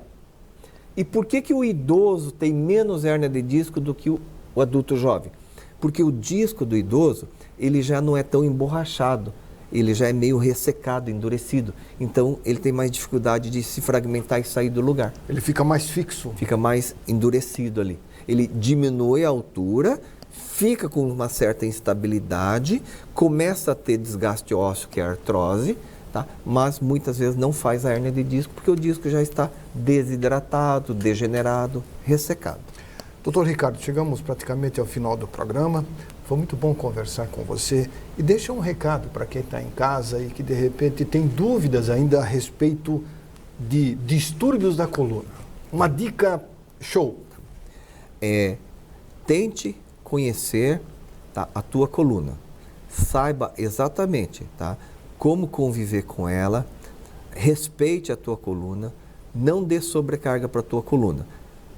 E por que o idoso tem menos hérnia de disco do que o adulto jovem? Porque o disco do idoso, ele já não é tão emborrachado, ele já é meio ressecado, endurecido. Então, ele tem mais dificuldade de se fragmentar e sair do lugar. Ele fica mais fixo. Fica mais endurecido ali. Ele diminui a altura, fica com uma certa instabilidade, começa a ter desgaste ósseo, que é a artrose, tá? Mas muitas vezes não faz a hérnia de disco, porque o disco já está desidratado, degenerado, ressecado. Doutor Ricardo, chegamos praticamente ao final do programa. Foi muito bom conversar com você. E deixa um recado para quem está em casa e que de repente tem dúvidas ainda a respeito de distúrbios da coluna. Uma dica show. Tente conhecer, tá, a tua coluna. Saiba exatamente, tá, como conviver com ela, respeite a tua coluna, não dê sobrecarga para a tua coluna.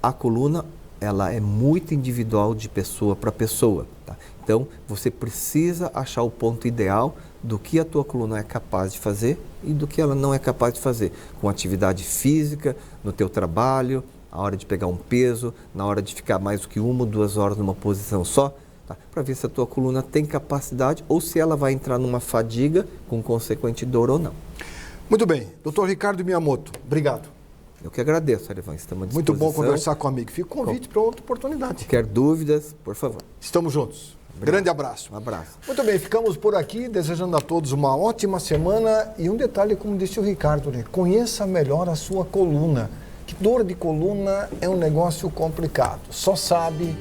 A coluna ela é muito individual de pessoa para pessoa, tá? Então, você precisa achar o ponto ideal do que a tua coluna é capaz de fazer e do que ela não é capaz de fazer. Com atividade física, no teu trabalho, a hora de pegar um peso, na hora de ficar mais do que 1 ou 2 horas numa posição só, tá? Para ver se a tua coluna tem capacidade ou se ela vai entrar numa fadiga com consequente dor ou não. Muito bem. Dr. Ricardo Miyamoto, obrigado. Eu que agradeço, Arivan. Estamos à disposição. Muito bom conversar comigo. Fica o convite para outra oportunidade. Quer dúvidas, por favor. Estamos juntos. Grande abraço. Um abraço. Muito bem, ficamos por aqui, desejando a todos uma ótima semana. E um detalhe, como disse o Ricardo, né? Conheça melhor a sua coluna. Que dor de coluna é um negócio complicado. Só sabe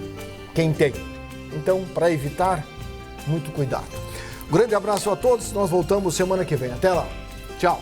quem tem. Então, para evitar, muito cuidado. Um grande abraço a todos. Nós voltamos semana que vem. Até lá. Tchau.